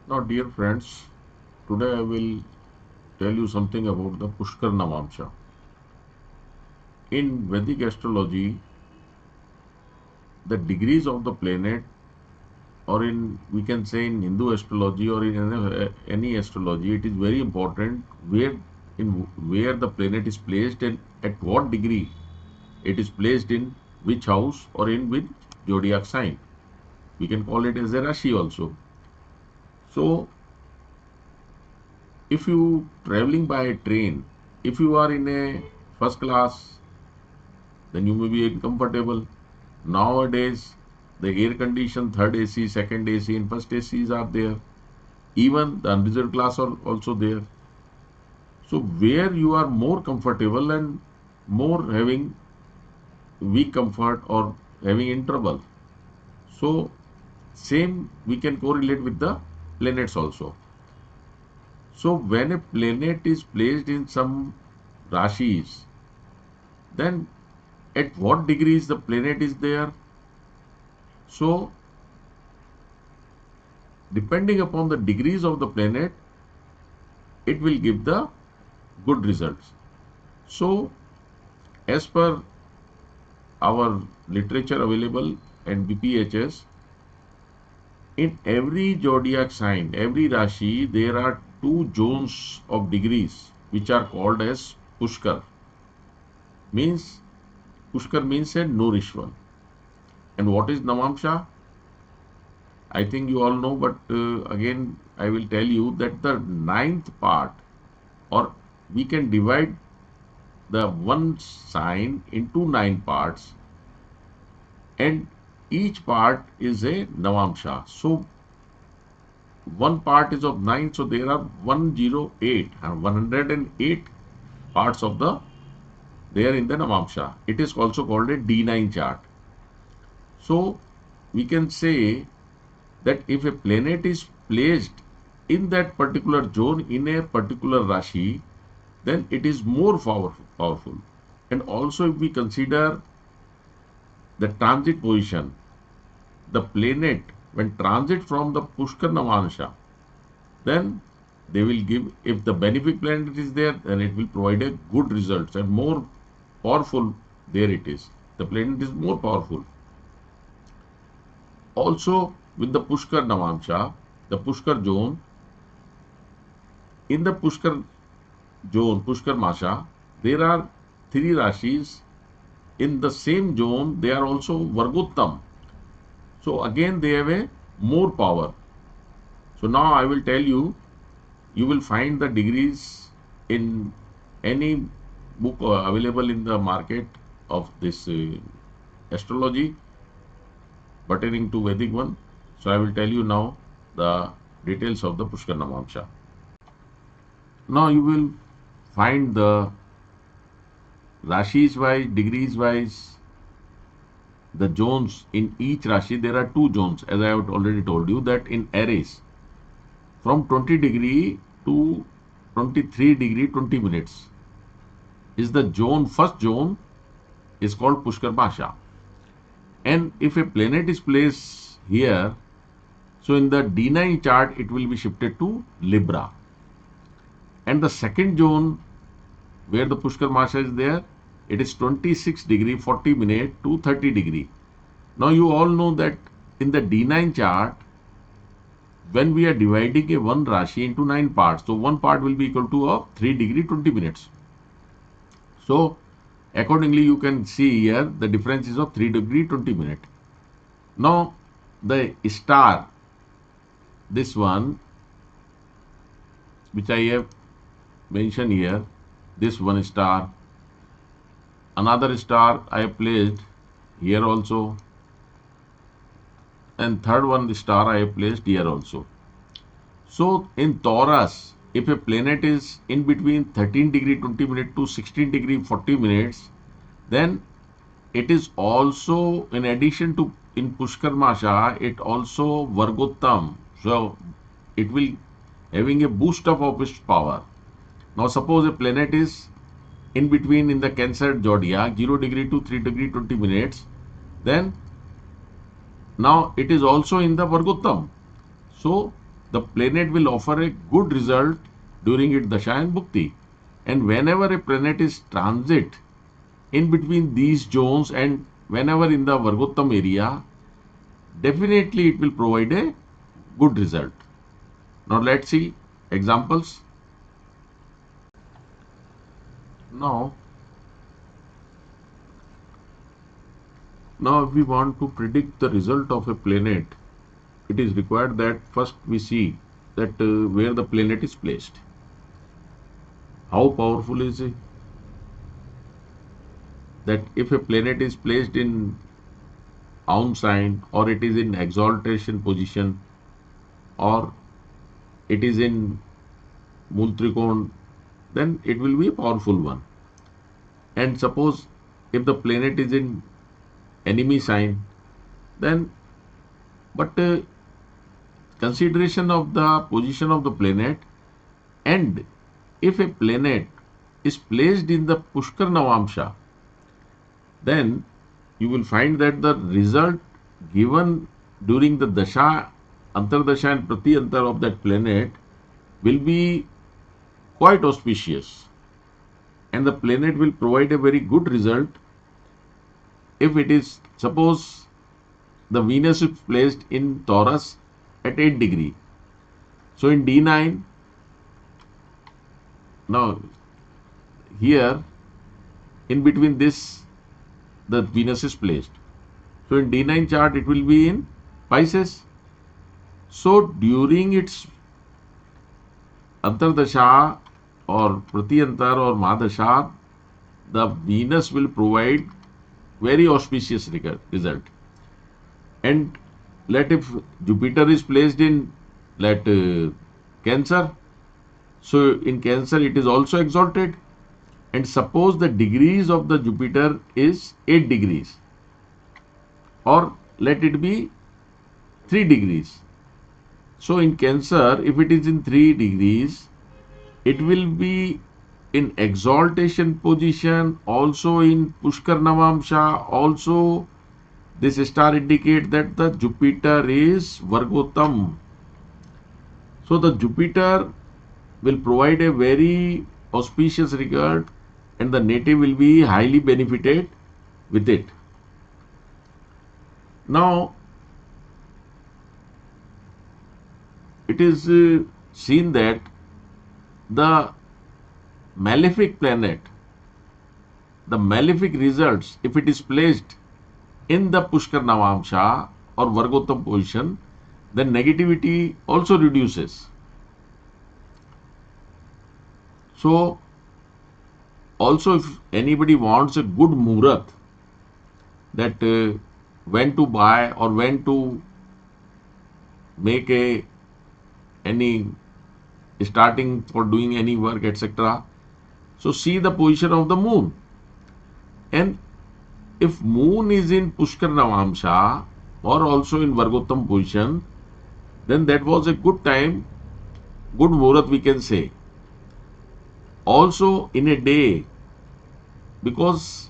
Now, dear friends, today I will tell you something about the Pushkar Navamsha. In Vedic astrology, the degrees of the planet, or in we can say in Hindu astrology or in any astrology, it is very important in where the planet is placed and at what degree it is placed in which house or in which zodiac sign. We can call it as a Rashi also. So, if you traveling by a train, if you are in a first class, then you may be comfortable. Nowadays, the air conditioned third AC, second AC, and first ACs are there. Even the unreserved class are also there. So, where you are more comfortable and more having weak comfort or having in trouble. So, same we can correlate with the planets also. So, when a planet is placed in some rashis, then at what degrees the planet is there. So, depending upon the degrees of the planet, it will give the good results. So, as per our literature available and BPHS, in every zodiac sign, every Rashi, there are two zones of degrees which are called as Pushkar. Means Pushkar means a nourished one. And what is Navamsha? I think you all know, but again I will tell you that the ninth part, or we can divide the one sign into nine parts, and each part is a Navamsha. So one part is of nine, so there are 108 and 108 parts of the there in the Navamsha. It is also called a D9 chart. So we can say that if a planet is placed in that particular zone in a particular Rashi, then it is more powerful. And also, if we consider the transit position, the planet when transit from the Pushkar Navansha, then they will give, if the benefic planet is there, then it will provide a good results and more powerful there it is. The planet is more powerful. Also, with the Pushkar Navamsha, the Pushkar zone, in the Pushkar zone, Pushkar Masha, there are three Rashis. In the same zone, they are also Vargottam. So again, they have a more power. So now I will tell you, you will find the degrees in any book available in the market of this astrology pertaining to Vedic one. So I will tell you now the details of the Pushkar Navamsha. Now you will find the Rashis wise, degrees wise, the zones in each Rashi. There are two zones, as I have already told you, that in Aries, from 20 degree to 23 degree 20 minutes is the zone, first zone is called Pushkar Masha. And if a planet is placed here, so in the D9 chart, it will be shifted to Libra. And the second zone where the Pushkar Masha is there, it is 26 degree 40 minute to 30 degree. Now you all know that in the D9 chart, when we are dividing a one Rashi into 9 parts, so one part will be equal to of 3 degree 20 minutes. So accordingly, you can see here the difference is of 3 degree 20 minute. Now the star, this one which I have mentioned here, this one star, another star I have placed here also, and third one star I have placed here also. So in Taurus, if a planet is in between 13 degree 20 minutes to 16 degree 40 minutes, then it is also, in addition to in Pushkar Masha, it also Vargottam. So it will having a boost of its power. Now suppose a planet is in between in the Cancer zodiac 0 degree to 3 degree 20 minutes, then now it is also in the Vargottam. So the planet will offer a good result during its dasha and bhukti. And whenever a planet is transit in between these zones and whenever in the Vargottam area, definitely it will provide a good result. Now let's see examples. Now if we want to predict the result of a planet, it is required that first we see that where the planet is placed. How powerful is it? That if a planet is placed in Aum sign, or it is in exaltation position, or it is in Multrikon, then it will be a powerful one. And suppose if the planet is in enemy sign, then but consideration of the position of the planet, and if a planet is placed in the Pushkar Navamsha, then you will find that the result given during the Dasha, Antardasha and Prati-Antar of that planet will be quite auspicious, and the planet will provide a very good result if it is, suppose the Venus is placed in Taurus at 8 degree. So in D9, now here in between this the Venus is placed. So in D9 chart it will be in Pisces. So during its Antardasha or Prati-Antar or Mahadasha, the Venus will provide very auspicious result. And let if Jupiter is placed in Cancer, so in Cancer it is also exalted, and suppose the degrees of the Jupiter is 8 degrees, or let it be 3 degrees. So in Cancer, if it is in 3 degrees, it will be in exaltation position, also in Pushkar Navamsha, also this star indicates that the Jupiter is Vargottam. So the Jupiter will provide a very auspicious regard, and the native will be highly benefited with it. Now it is seen that the malefic planet, the malefic results, if it is placed in the Pushkar Navamsha or Vargottam position, then negativity also reduces. So also if anybody wants a good Muhurat, that when to buy or when to make any starting for doing any work, etc. So see the position of the moon, and if moon is in Pushkar Navamsha or also in Vargottam position, then that was a good time, good Muhurat we can say. Also in a day, because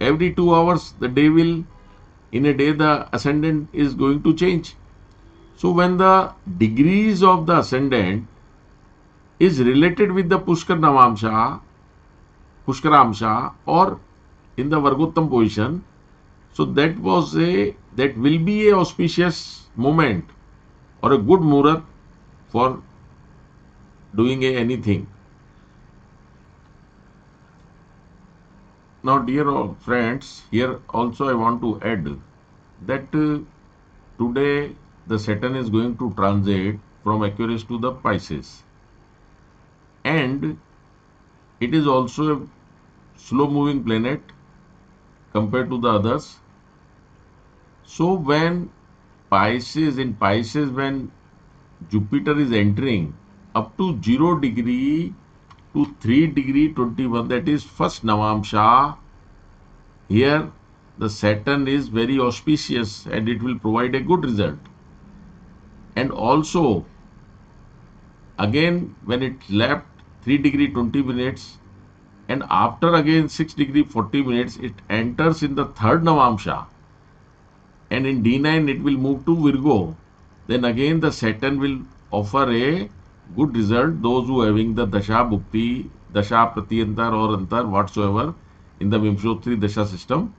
every 2 hours the day will, in a day the ascendant is going to change. So when the degrees of the ascendant is related with the Pushkaramsha or in the Vargottam position, so that will be a auspicious moment or a good Muhurat for doing anything. Now dear friends, here also I want to add that today the Saturn is going to transit from Aquarius to the Pisces, and it is also a slow moving planet compared to the others. So when when Jupiter is entering up to 0 degree to 3 degree 21, that is first Navamsha, here the Saturn is very auspicious and it will provide a good result. And also again when it left 3 degree 20 minutes and after again 6 degree 40 minutes, it enters in the third Navamsha, and in D9 it will move to Virgo. Then again the Saturn will offer a good result. Those who having the Dasha Bhukti, Dasha Pratyantar or Antar whatsoever in the Vimshotri Dasha system,